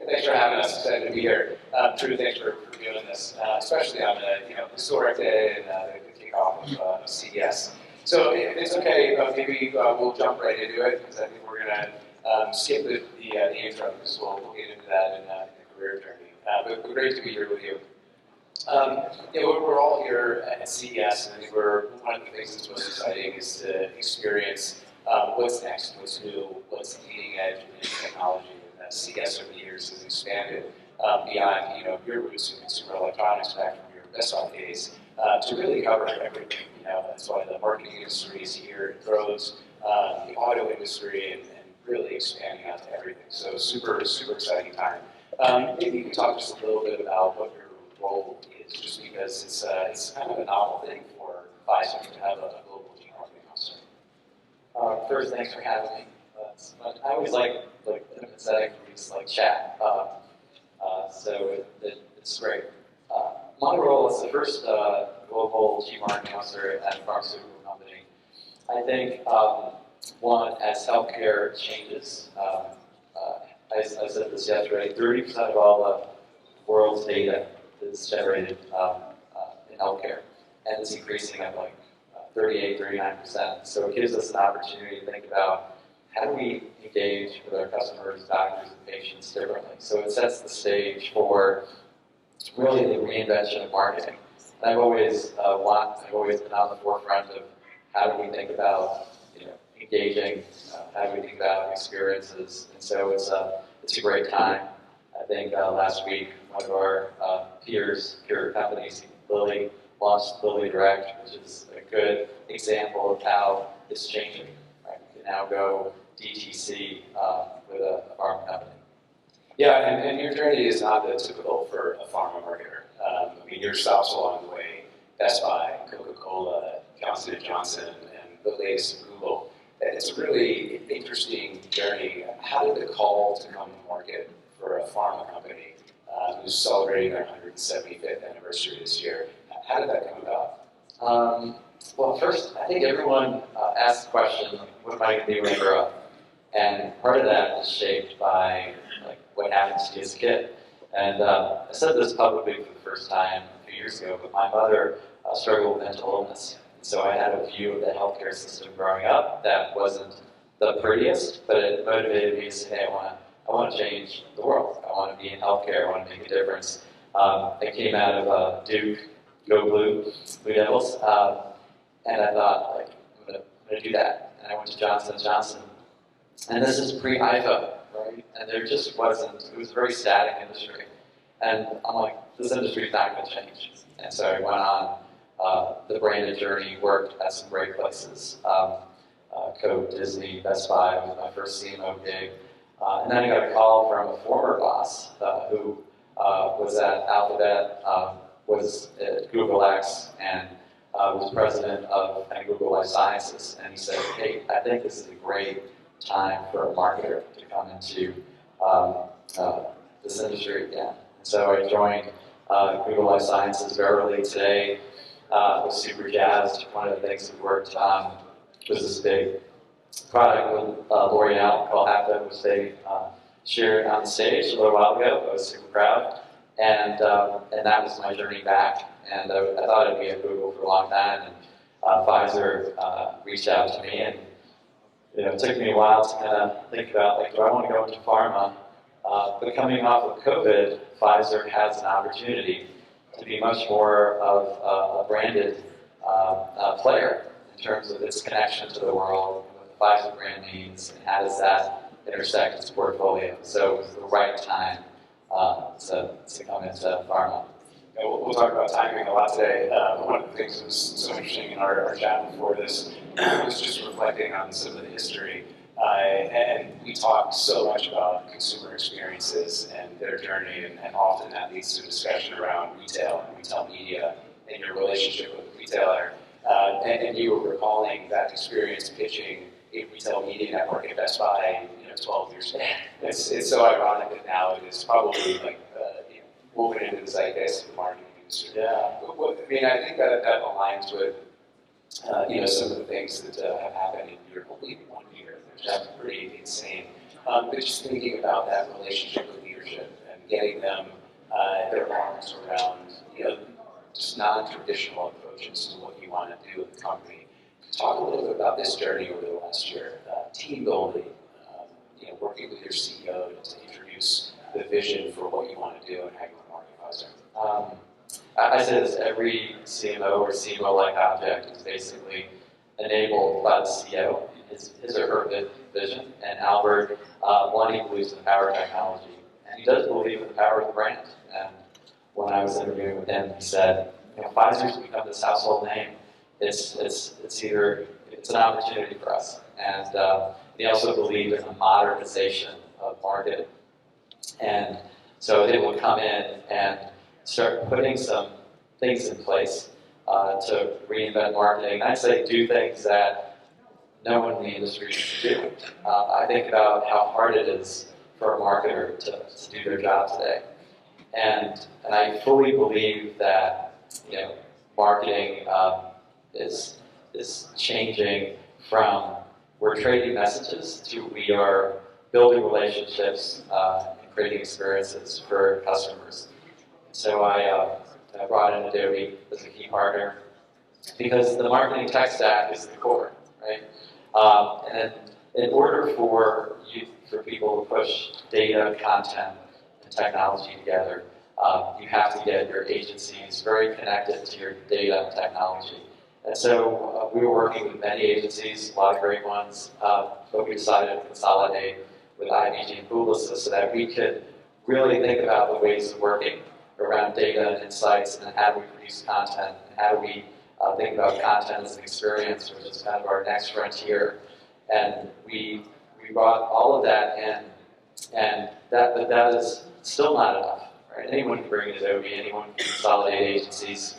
Thanks for having us. Excited to be here. Drew, thanks for doing this, especially on a historic day and the kickoff of CES. So if it's okay, maybe we'll jump right into it because I think we're going to skip the intro because we'll get into that in the career journey. But great to be here with you. We're all here at CES, and I think one of the things that's most exciting is to experience what's next, what's new, what's leading edge in technology. CES over the years has expanded beyond your roots in consumer electronics back from your Best Buy days to really cover everything. That's why the marketing industry is here. It grows the auto industry and really expanding out to everything. So super exciting time. Maybe you can talk just a little bit about what your role is, just because it's kind of a novel thing for Pfizer to have a global chief marketing officer. First, thanks for having me. I always like intimate setting where we just chat. So it's great. My role as the first global chief marketing officer at a pharmaceutical company, I think one, as healthcare changes, I said this yesterday, 30% of all the world's data is generated in healthcare, and it's increasing at 38-39%. So it gives us an opportunity to think about how do we engage with our customers, doctors, and patients differently? So it sets the stage for really the reinvention of marketing. And I've always been on the forefront of how do we think about engaging, how do we think about experiences, and so it's a great time. I think last week one of our peer companies, Lilly, launched Lilly Direct, which is a good example of how it's changing. Right? We can now go DTC with a pharma company. Yeah, and your journey is not the typical for a pharma marketer. Your stops along the way, Best Buy, Coca-Cola, Johnson & Johnson, and the latest Google. It's a really interesting journey. How did the call to come to market for a pharma company who's celebrating their 175th anniversary this year, how did that come about? Well, first, I think everyone asks the question, what am I going to do when I grow up? And part of that is shaped by what happens to you as a kid. And I said this publicly for the first time a few years ago, but my mother struggled with mental illness. So I had a view of the healthcare system growing up that wasn't the prettiest, but it motivated me to say, hey, I want to change the world. I want to be in healthcare. I want to make a difference. I came out of Duke, Go Blue Devils, and I thought, I'm going to do that. And I went to Johnson & Johnson. And this is pre-iPhone, right? And there just wasn't, it was a very static industry. And I'm like, this industry is not going to change. And so I went on the branded journey, worked at some great places. Coke, Disney, Best Buy was my first CMO gig. And then I got a call from a former boss who was at Alphabet, was at Google X, and was president of Google Life Sciences. And he said, hey, I think this is a great time for a marketer to come into this industry again. And so I joined Google Life Sciences very early today. Was super jazzed. One of the things we worked on was this big product with L'Oreal called HAPA, which they shared on stage a little while ago. I was super proud. And that was my journey back. And I thought I'd be at Google for a long time. And Pfizer reached out to me, and it took me a while to kind of think about, do I want to go into pharma? But coming off of COVID, Pfizer has an opportunity to be much more of a branded player in terms of its connection to the world, what the Pfizer brand means, and how does that intersect its portfolio. So it was the right time to come into pharma. Yeah, we'll talk about timing a lot today. One of the things that was so interesting in our chat before this was just reflecting on some of the history. And we talk so much about consumer experiences and their journey, and often that leads to a discussion around retail and retail media and your relationship with the retailer. And you were recalling that experience pitching a retail media network at Best Buy 12 years ago. It's so ironic that now it is probably woven into the zeitgeist of the marketing industry. Yeah. I think that aligns with some of the things that have happened in your only 1 year. They're just pretty insane. But just thinking about that relationship with leadership vision and getting them their arms around, just non-traditional approaches to what you want to do with the company. Talk a little bit about this journey over the last year, team building, working with your CEO to introduce the vision for what you want to do and how you want to market Pfizer. I say this, every CMO or CMO-like object is basically enabled by the CEO, his or her vision, and Albert, one, he believes in the power of technology, and he does believe in the power of the brand. And when I was interviewing with him, he said, Pfizer's become this household name. It's an opportunity for us. And he also believed in the modernization of marketing. And so they will come in and start putting some things in place to reinvent marketing. And I'd say do things that no one in the industry is doing. I think about how hard it is for a marketer to do their job today. And I fully believe that marketing is changing from we're trading messages to we are building relationships and creating experiences for customers. So I brought in Adobe as a key partner because the marketing tech stack is the core, right? And in order for people to push data, content, and technology together, you have to get your agencies very connected to your data and technology. And so we were working with many agencies, a lot of great ones, but we decided to consolidate with IBG and Publicis so that we could really think about the ways of working around data and insights, and how do we produce content, and how do we think about content as an experience, which is kind of our next frontier. And we brought all of that in, and that is still not enough. Right? Anyone can bring in Adobe, anyone can consolidate agencies.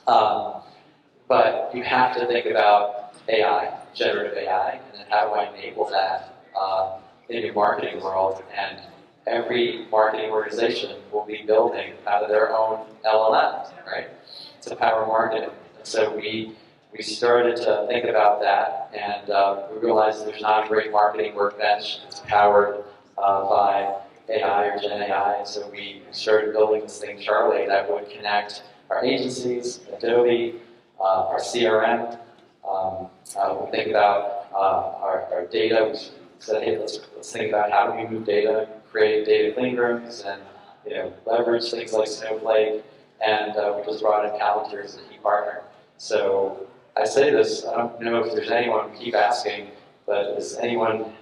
But you have to think about AI, generative AI, and then how do I enable that in your marketing world? And every marketing organization will be building out of their own LLM, right, to power marketing. And so we started to think about that, and we realized there's not a great marketing workbench that's powered by AI or Gen AI, and so we started building this thing, Charlie, that would connect our agencies, Adobe, our CRM. We think about our data. We said, hey, let's think about how do we move data, create data clean rooms, and leverage things like Snowflake. And we just brought in Palantir as a key partner. So I say this, I don't know if there's anyone, we keep asking, but is anyone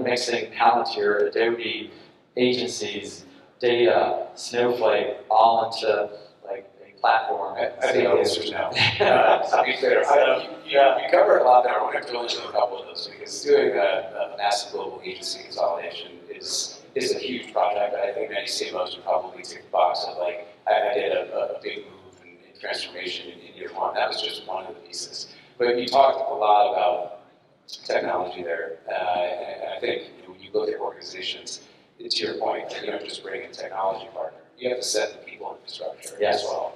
mixing Palantir, Adobe, agencies, data, Snowflake, all into like a platform? I think the answer is no. To be fair, you covered a lot there. I want to drill into a couple of those because doing a massive global agency consolidation is a huge project. I think many CMOs would probably tick the box of like, I did a big move in transformation in year one. That was just one of the pieces. But you talked a lot about technology there, and I think when you look at organizations, to your point, you don't just bring in a technology partner. You have to set the people infrastructure as well.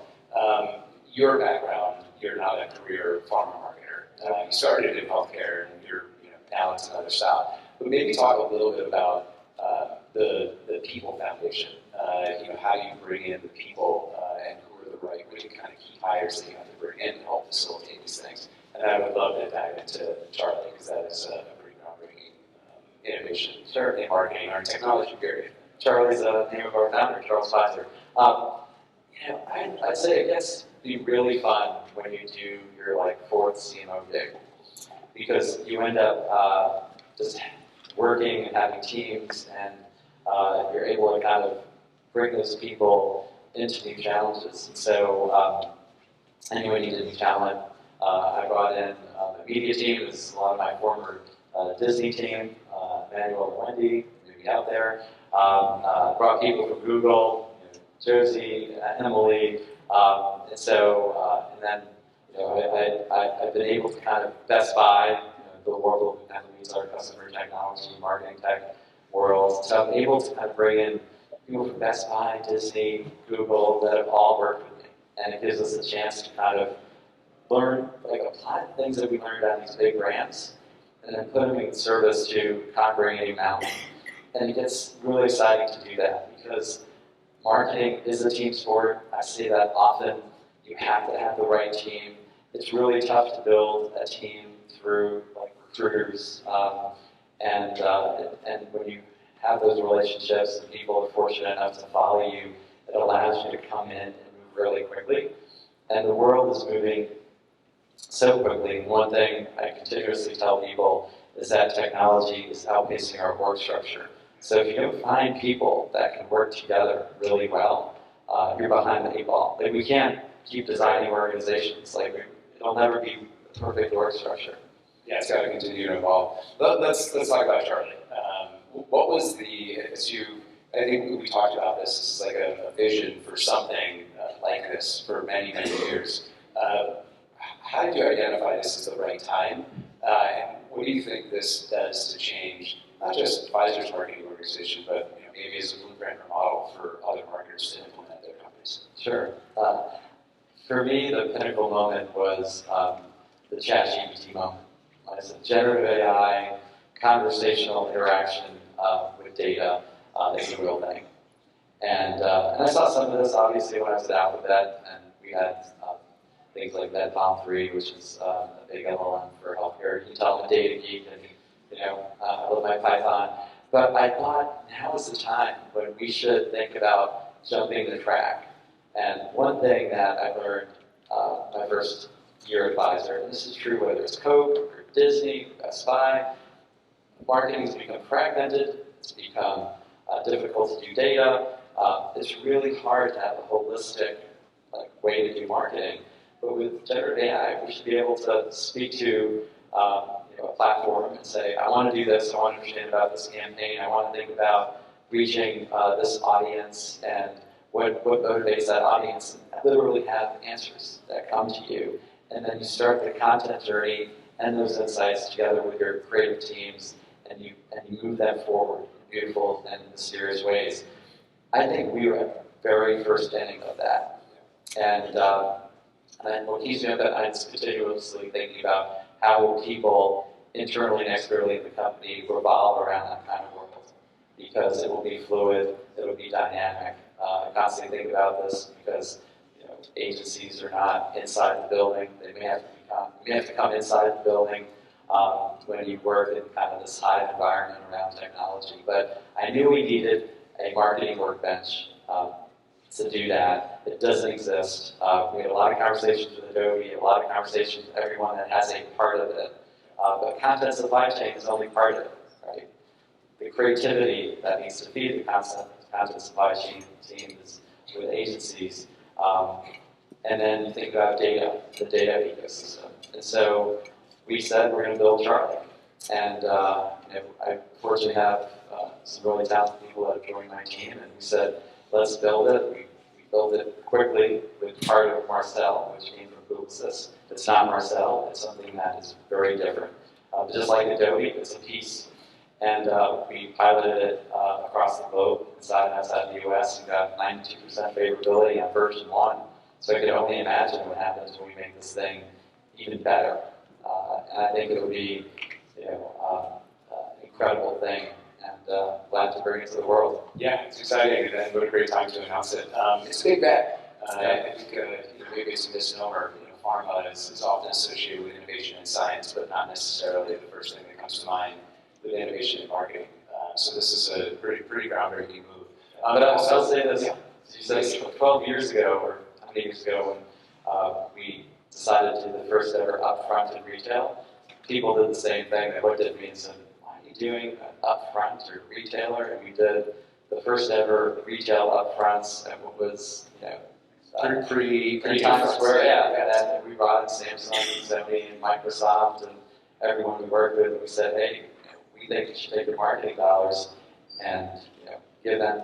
Your background, you're not a career pharma marketer. You started in healthcare, and you're now it's another style. But maybe talk a little bit about the people foundation. How you bring in the people and who are the right, what are the kind of key hires that you have to bring in to help facilitate these things. And I would love to dive into Charlie because that is a pretty groundbreaking innovation in marketing, our technology period. Charlie's the name of our founder, Charles Pfizer. I'd say it gets to be really fun when you do your fourth CMO gig because you end up just working and having teams, and you're able to kind of bring those people into new challenges. And so anyone needs a new talent. I brought in the media team. This is a lot of my former Disney team, Emmanuel and Wendy, maybe out there. Brought people from Google, Josie, Emily, and then I've been able to kind of Best Buy, the world that kind of leads our customer technology, marketing tech world. So I'm able to kind of bring in people from Best Buy, Disney, Google that have all worked with me, and it gives us a chance to kind of learn, apply the things that we learned on these big brands, and then put them in service to conquering a new mountain. And it gets really exciting to do that because marketing is a team sport. I say that often. You have to have the right team. It's really tough to build a team through like recruiters, and when you have those relationships and people are fortunate enough to follow you, it allows you to come in and move really quickly. And the world is moving so quickly. One thing I continuously tell people is that technology is outpacing our work structure. So if you don't find people that can work together really well, you're behind the eight ball. Like we can't keep designing organizations. Like it'll never be a perfect org structure. Yeah, it's got to continue to evolve. Let's talk about Charlie. What was I think we talked about this. This is like a vision for something like this for many, many years. How did you identify this as the right time? And what do you think this does to change not just Pfizer's marketing organization, but maybe as a blueprint or model for other marketers to implement their companies? Sure. For me, the pinnacle moment was the ChatGPT moment. It's a generative AI, conversational interaction with data is a real thing. And I saw some of this obviously when I was at Alphabet, and we had things like MedPalm 3, which is a big LLM for healthcare. You can tell I'm a data geek, and I love my Python. But I thought now is the time when we should think about jumping the track. And one thing that I learned my first year at Pfizer, and this is true whether it's Coke or Disney, Best Buy, marketing has become fragmented, it's become difficult to do data, it's really hard to have a holistic way to do marketing. But with generative AI, we should be able to speak to a platform and say, I want to do this, I want to understand about this campaign, I want to think about reaching this audience and what motivates that audience, and literally have answers that come to you. And then you start the content journey and those insights together with your creative teams, and you move them forward in beautiful and mysterious ways. I think we were at the very first inning of that. And what keeps me up at night is continuously thinking about how will people internally and externally in the company revolve around that kind of world. Because it will be fluid, it will be dynamic. I constantly think about this because agencies are not inside the building. They may have to come inside the building when you work in kind of this hive environment around technology. But I knew we needed a marketing workbench to do that. It doesn't exist. We had a lot of conversations with Adobe, a lot of conversations with everyone that has a part of it. But content supply chain is only part of it, right? The creativity that needs to feed the content supply chain teams with agencies. And then you think about data, the data ecosystem. And so we said we're going to build Charlie. And I fortunately have some really talented people that have joined my team, and we said, let's build it. We built it quickly with part of Marcel, which came from Publicis. It's not Marcel, it's something that is very different. Just like Adobe, it's a piece. And we piloted it across the globe, inside and outside the US, and got 92% favorability on version 1. So I could only imagine what happens when we make this thing even better. And I think it would be an incredible thing, and glad to bring it to the world. Yeah, it's exciting, and what a great time to announce it. It's a big bet. I think maybe it's a misnomer. Pharma is often associated with innovation and science, but not necessarily the first thing that comes to mind with innovation and marketing. So this is a pretty groundbreaking move. But I'll say this, you said 12 years ago, or how many years ago, when we decided to do the first ever upfront in retail, people did the same thing. They looked at me and said, why are you doing an upfront or retailer? And we did the first ever retail upfronts, and what was, pre-Times Square, yeah. And we brought in Samsung and Sony and Microsoft and everyone we worked with, and we said, hey, we think you should take your marketing dollars and give them,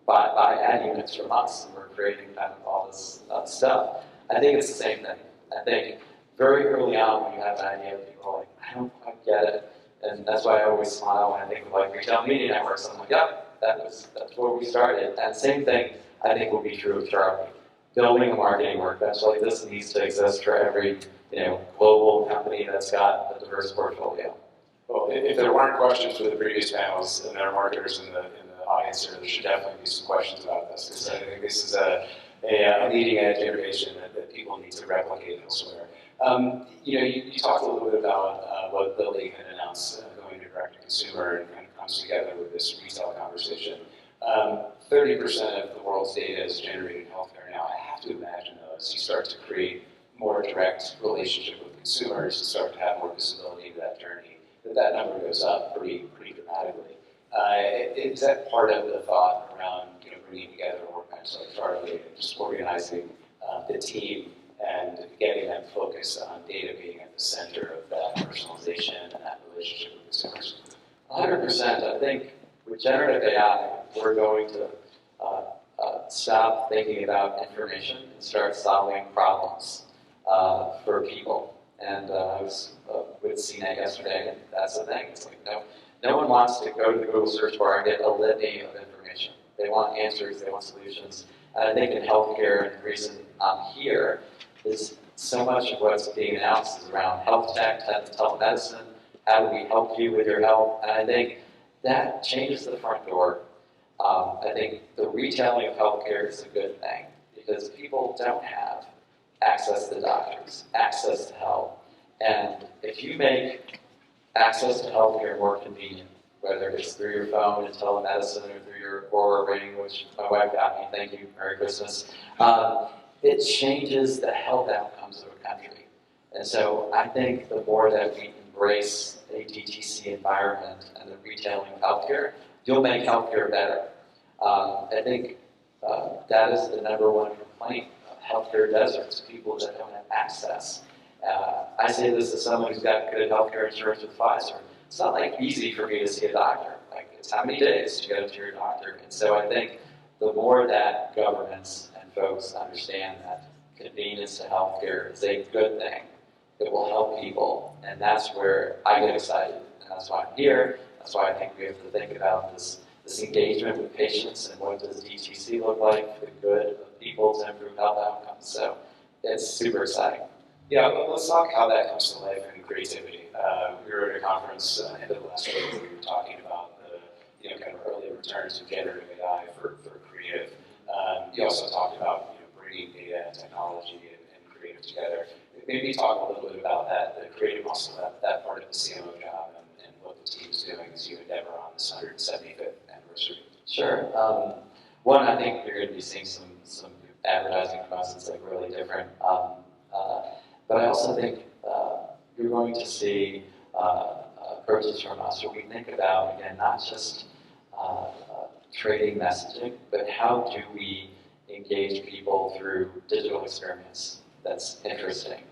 buy ad units from us, and we're creating kind of all this stuff. I think it's the same thing. I think very early on when you have an idea, people are like, I don't quite get it. And that's why I always smile when I think of retail media networks. I'm like, yep, that's where we started. And same thing I think will be true of Charlie. Building a marketing workbench like this needs to exist for every global company that's got a diverse portfolio. Well, if there weren't questions for the previous panels, and there are marketers in the audience here, there should definitely be some questions about this, because I think this is a leading edge innovation that people need to replicate elsewhere. You talked a little bit about what Lilly had announced going to direct to consumer and kind of comes together with this retail conversation. 30% of the world's data is generated in healthcare now. I have to imagine, though, as you start to create more direct relationship with consumers and start to have more visibility to that journey, that number goes up pretty dramatically. Is that part of the thought around bringing together organizations like Charlie and just organizing the team and getting them focused on data being at the center of that personalization and that relationship with consumers? 100%. I think with generative AI, we're going to stop thinking about information and start solving problems for people. And I was with CNET yesterday, and that's the thing. It's like, no one wants to go to the Google search bar and get a litany of information. They want answers, they want solutions. And I think in healthcare, and the reason I'm here is so much of what's being announced is around health tech, telemedicine, how do we help you with your health? And I think that changes the front door. I think the retailing of healthcare is a good thing because people don't have access to doctors, access to help. And if you make access to healthcare more convenient, whether it's through your phone and telemedicine or through your Aura ring, which my wife got me, thank you, Merry Christmas, it changes the health outcomes of a country. And so I think the more that we embrace a DTC environment and the retailing of healthcare, you'll make healthcare better. I think that is the number one complaint of healthcare deserts, people that don't have access. I say this as someone who's got good healthcare insurance with Pfizer. It's not like easy for me to see a doctor. Like it's how many days to go to your doctor. And so I think the more that governments and folks understand that convenience to healthcare is a good thing, it will help people. And that's where I get excited. And that's why I'm here. That's why I think we have to think about this engagement with patients and what does DTC look like for the good of people to improve health outcomes. So it's super exciting. Yeah, let's talk how that comes to life in creativity. We were at a conference end of last week where we were talking about the kind of early returns of generative AI for creative. You also talked about bringing data and technology and creative together. Maybe talk a little bit about that, the creative muscle, that part of the CMO job and what the team's doing as you endeavor on this 175th anniversary. Sure. One, I think you're going to be seeing some advertising from us that's like really different. But I also think you're going to see approaches from us where we think about, again, not just trading messaging, but how do we engage people through digital experience that's interesting.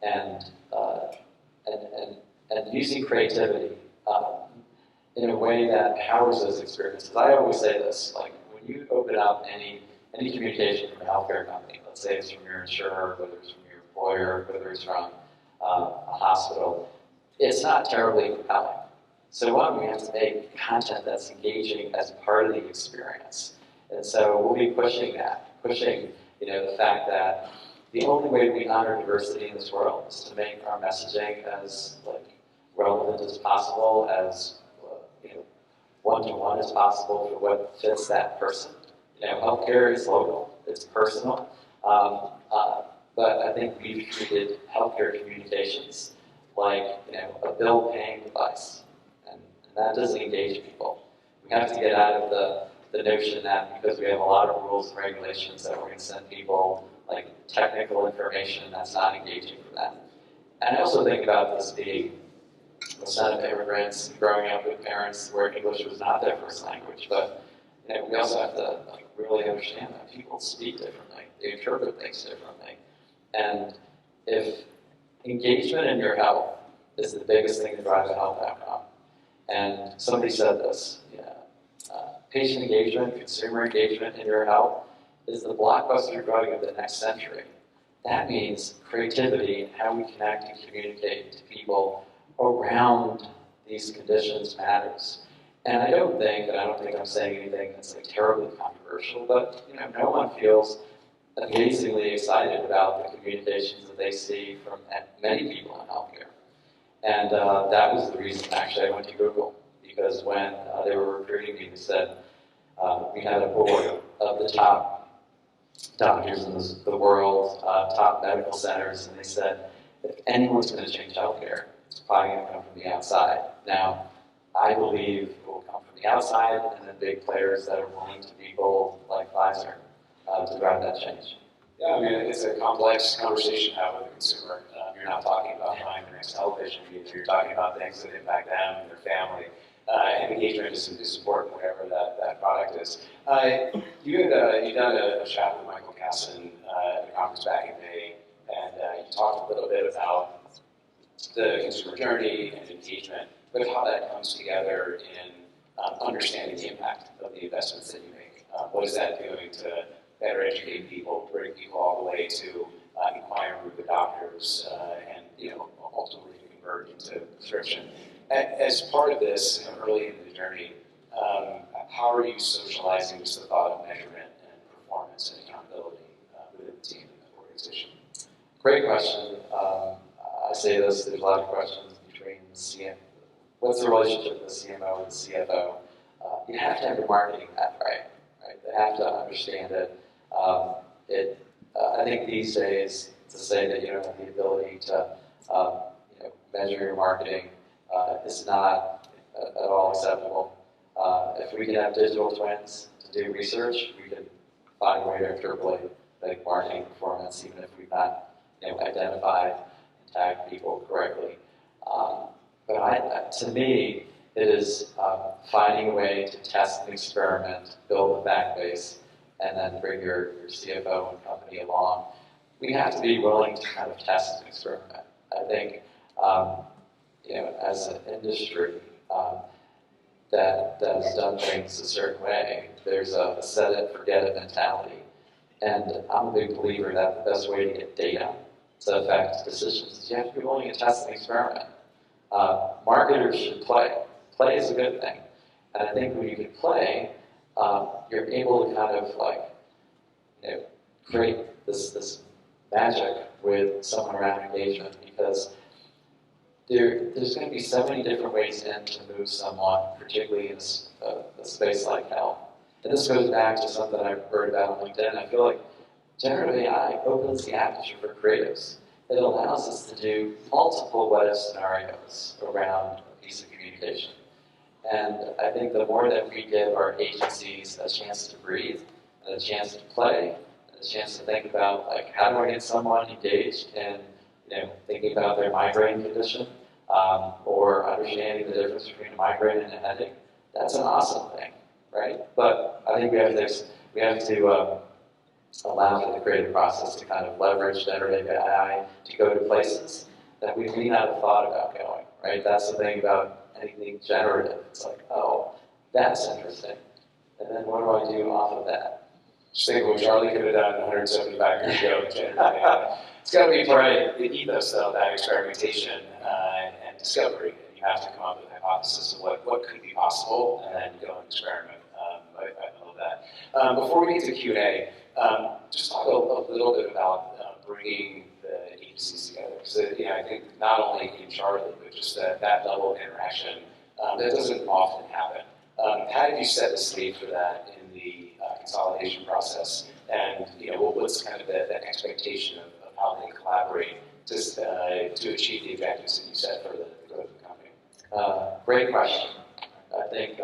And using creativity in a way that powers those experiences. I always say this, like when you open up any communication from a healthcare company, let's say it's from your insurer, whether it's from your employer, whether it's from a hospital, it's not terribly compelling. So one, we have to make content that's engaging as part of the experience. And so we'll be pushing the fact that the only way we honor diversity in this world is to make our messaging as relevant as possible, as one-to-one as possible for what fits that person. Healthcare is local, it's personal, but I think we've treated healthcare communications like a bill-paying device, and that doesn't engage people. We have to get out of the notion that because we have a lot of rules and regulations that we're going to send people technical information that's not engaging for them. And I also think about this being a son of immigrants growing up with parents where English was not their first language, but we also have to really understand that people speak differently, they interpret things differently, and if engagement in your health is the biggest thing to drive a health outcome, and somebody said this, patient engagement, consumer engagement in your health is the blockbuster drug of the next century. That means creativity and how we connect and communicate to people around these conditions matters. And I don't think I'm saying anything that's terribly controversial, but no one feels amazingly excited about the communications that they see from many people in healthcare. And that was the reason, actually, I went to Google, because when they were recruiting me, they said we had a board of the top doctors in the world, top medical centers, and they said, if anyone's going to change healthcare, it's probably going to come from the outside. Now, I believe it will come from the outside, and then big players that are willing to be bold, like Pfizer, to drive that change. Yeah, I mean, it's a complex conversation to have with the consumer. You're not talking about buying the next television. You're talking about things that impact them and their family. And engagement is important, whatever that product is. You'd done a chat with Michael Casson at a conference back in May, and you talked a little bit about the consumer journey and engagement, but how that comes together in understanding the impact of the investments that you make. What is that doing to better educate people, bring people all the way to inquire with the doctors, and ultimately to convert into prescription. As part of this, early in the journey, how are you socializing just the thought of measurement and performance and accountability within the team and the organization? Great question. I say this, there's a lot of questions between the CM. What's the relationship with the CMO and the CFO? You have to have your marketing hat right? They have to understand it. I think these days, to say that you don't have the ability to measure your marketing is not at all acceptable. If we can have digital twins to do research, we can find a way to interpolate marketing performance, even if we've not identified and tagged people correctly. But to me, it is finding a way to test and experiment, build a fact base, and then bring your CFO and company along. We have to be willing to kind of test and experiment. I think, as an industry that has done things a certain way, there's a set it, forget it mentality. And I'm a big believer that the best way to get data to affect decisions is you have to be willing to test and experiment. Marketers should play. Play is a good thing. And I think when you can play, you're able to kind of create this magic with someone around engagement, because there's going to be so many different ways in to move someone, particularly in a space like health. And this goes back to something I've heard about on LinkedIn. I feel like generative AI opens the aperture for creatives. It allows us to do multiple what-if scenarios around a piece of communication. And I think the more that we give our agencies a chance to breathe, and a chance to play, and a chance to think about, how do I get someone engaged in thinking about their migraine condition, or understanding the difference between a migraine and a headache, that's an awesome thing, right? But I think we have to allow for the creative process to kind of leverage generative AI to go to places that we may not have thought about going, right? That's the thing about anything generative. It's like, oh, that's interesting. And then what do I do off of that? Just think what Charlie could have done 175 years ago with generative AI. It's got to be part of the ethos, though, that experimentation and discovery. You have to come up with a hypothesis of what could be possible, and then go and experiment. I love that. Before we get to Q&A, just talk a little bit about bringing the agencies together. Because I think not only in Charlie, but just that level of interaction, that doesn't often happen. How did you set the stage for that in the consolidation process? And what's kind of the expectation of how they collaborate to achieve the objectives that you set for the growth of the company? Great question. I think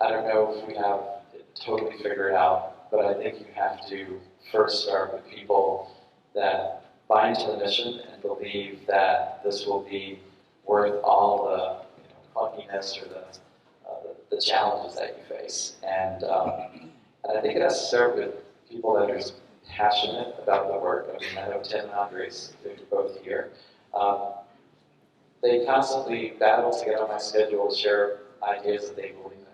I don't know if we have it totally figured out, but I think you have to first start with people that buy into the mission and believe that this will be worth all the clunkiness or the challenges that you face. And I think it has to start with people that are just passionate about the work. I mean, I know Tim and Andres, they're both here. They constantly battle to get on my schedule to share ideas that they believe in.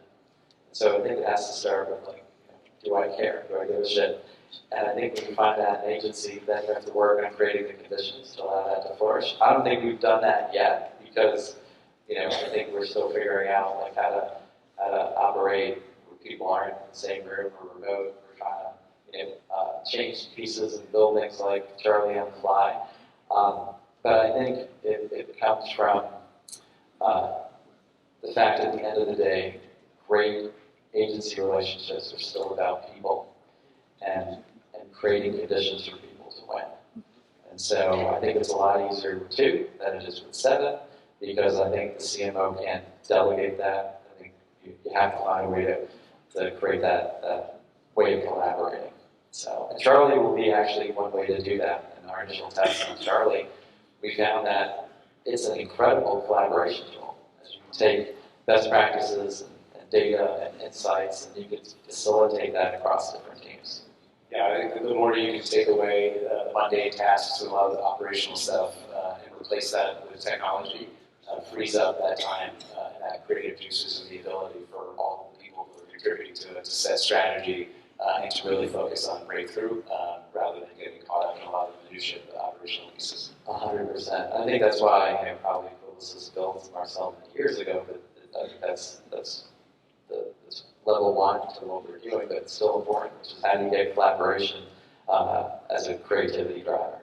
So I think it has to start with, do I care? Do I give a shit? And I think when you find that in an agency, then you have to work on creating the conditions to allow that to flourish. I don't think we've done that yet, because I think we're still figuring out how to operate where people aren't in the same room or remote. We're trying to change pieces and build things like Charlie on the fly. But I think it comes from the fact at the end of the day, great agency relationships are still about people and creating conditions for people to win. And so I think it's a lot easier with 2 than it is with 7, because I think the CMO can't delegate that. I think you have to find a way to create that way of collaborating. So, and Charlie will be actually one way to do that. In our initial tests on Charlie, we found that it's an incredible collaboration tool. As you take best practices and data and insights, and you can facilitate that across different teams. Yeah, I think the more you can take away the mundane tasks and a lot of the operational stuff and replace that with technology, frees up that time and that creative juices and the ability for all the people who are contributing to it to set strategy and to really focus on breakthrough rather than getting caught up in a lot of the minutiae of the operational pieces. 100%. I think that's why probably Publicis built Marcel years ago, but I think that's level 1 to what we're doing, but it's still important, which is how do you get collaboration as a creativity driver.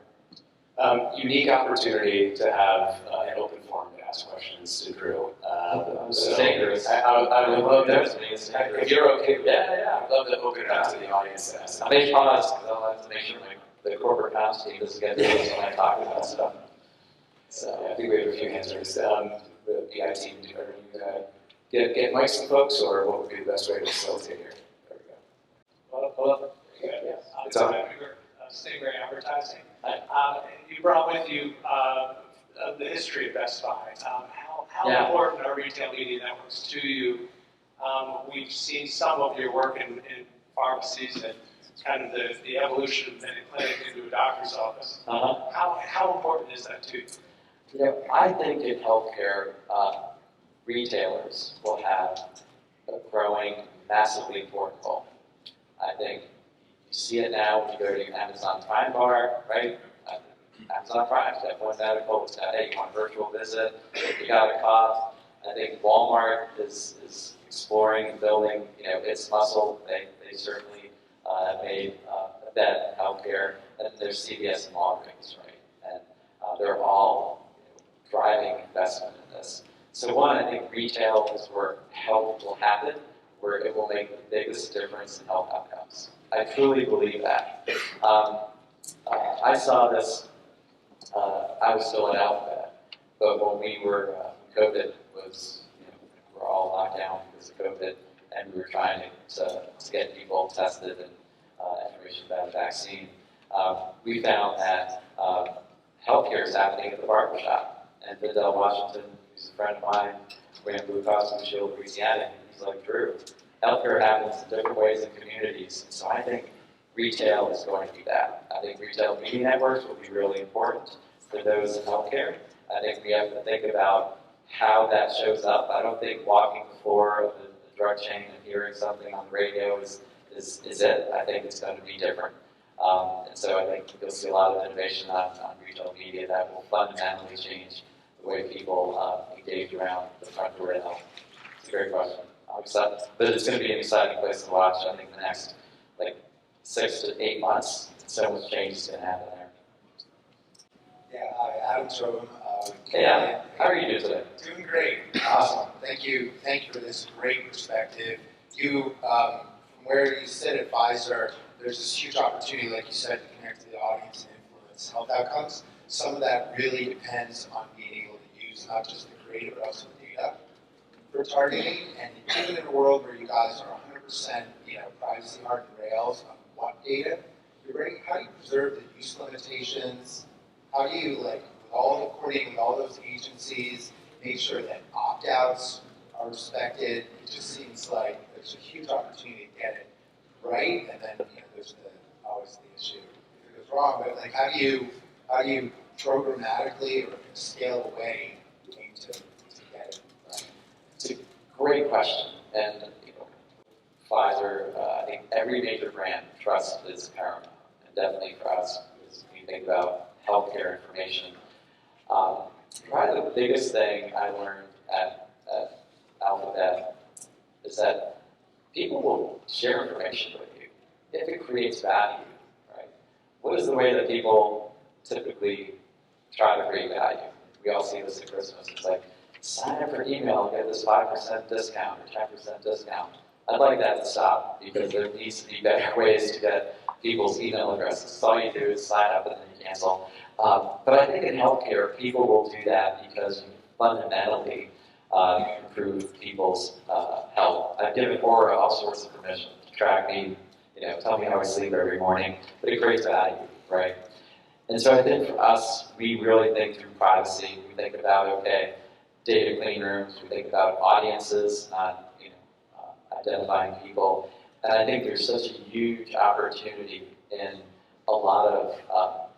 Unique opportunity to have an open forum to ask questions to Drew. So dangerous. I would love to, if you're okay with Yeah. I'd love to open it up to the audience to ask. I may pause because I'll have to make sure the corporate comms team doesn't get nervous when I talk about stuff. So I think we have a few hands raised. The PI team, are you get mics from folks, or what would be the best way to facilitate here? There we go. Hello. It's on. Stingray Advertising. Hi. You brought with you the history of Best Buy. How Yeah. important are retail media networks to you? We've seen some of your work in pharmacies and kind of the evolution of a clinic into a doctor's office. How important is that to you? You know, I think in healthcare, retailers will have a growing, massively important role. I think you see it now when you go to Amazon Prime Bar, right? Amazon Prime, that one medical, it's got, hey, you want a virtual visit, you got a cough. I think Walmart is exploring and building, its muscle. They certainly have made a bet in healthcare, and there's CVS and Walgreens, right? And they're all driving investment in this. So one, I think retail is where health will happen, where it will make the biggest difference in health outcomes. I truly believe that. I saw this, I was still in Alphabet, but when we were, COVID was, we're all locked down because of COVID, and we were trying to get people tested and information about a vaccine. We found that healthcare is happening at the barbershop. And Fidel Washington, who's a friend of mine, ran Blue Cross Blue Shield of Louisiana, and he's like, Drew, healthcare happens in different ways in communities. So I think retail is going to be that. I think retail media networks will be really important for those in healthcare. I think we have to think about how that shows up. I don't think walking the floor of the drug chain and hearing something on the radio is it. I think it's going to be different. And so I think you'll see a lot of innovation on retail media that will fundamentally change the way people engage around the front door of health. It's a great question. I'm excited. But it's going to be an exciting place to watch. I think the next 6 to 8 months, so much change is going to happen there. Yeah, hi, Adam Tobin. Hey, Adam. How are you doing today? Doing great. Awesome. Thank you for this great perspective. You, from where you sit at Pfizer, there's this huge opportunity, like you said, to connect to the audience and influence health outcomes. Some of that really depends on being able to use not just the creative, but also the data for targeting. And even in a world where you guys are 100%, privacy hard rails on what data you're bringing, how do you preserve the use limitations? How do you, coordinating with all those agencies, make sure that opt-outs are respected? It just seems like there's a huge opportunity to get it right, and then there's always the issue if it goes wrong. But how do you programmatically or scale away to get it right? It's a great question, and Pfizer, I think every major brand, trust is paramount, and definitely for us, because when you think about healthcare information, probably the biggest thing I learned at Alphabet is that people will share information with you if it creates value, right? What is the way that people typically try to create value. We all see this at Christmas. It's like, sign up for email and get this 5% discount or 10% discount. I'd like that to stop because there needs to be better ways to get people's email addresses. All you do is sign up and then you cancel. But I think in healthcare, people will do that because you fundamentally improve people's health. I've given Aura all sorts of permission to track me, tell me how I sleep every morning, but it creates value, right? And so I think for us, we really think through privacy. We think about, okay, data clean rooms, we think about audiences, not identifying people. And I think there's such a huge opportunity in a lot of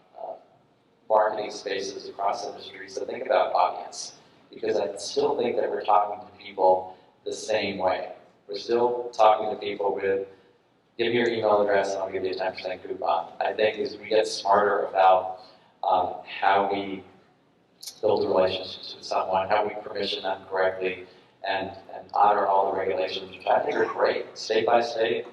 marketing spaces across industries to think about audience. Because I still think that we're talking to people the same way. We're still talking to people with, give me your email address and I'll give you a 10% coupon. I think as we get smarter about how we build relationships with someone, how we permission them correctly, and honor all the regulations, which I think are great, state by state,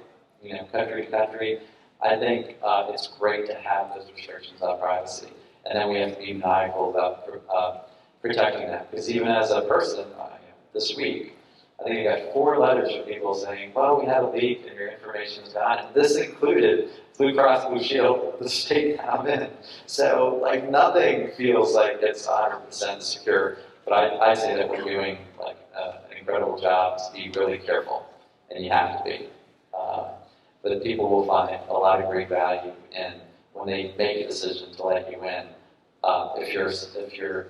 country to country. I think it's great to have those restrictions on privacy. And then we have to be mindful about protecting them. Because even as a person, this week, I think I got 4 letters from people saying, well, we have a leak and your information is gone. And this included Blue Cross Blue Shield, the state that I'm in. So, nothing feels like it's 100% secure. But I say that we're doing, an incredible job to be really careful. And you have to be. But people will find a lot of great value in when they make a decision to let you in. If you're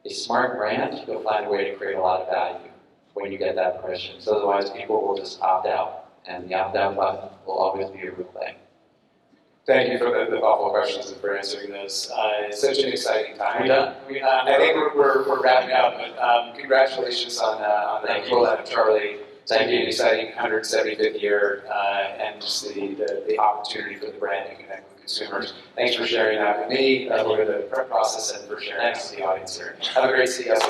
a smart brand, you'll find a way to create a lot of value when you get that permission. So otherwise, people will just opt out, and the opt-out button will always be a real thing. Thank you for the thoughtful questions and for answering those. It's such an exciting time. We're done. I think we're wrapping up, but congratulations on the rollout of Charlie. It's going to be an exciting 175th year, and just the opportunity for the brand to connect with consumers. Thanks for sharing that with me over the prep process and for sharing that with the audience here. Have a great CES.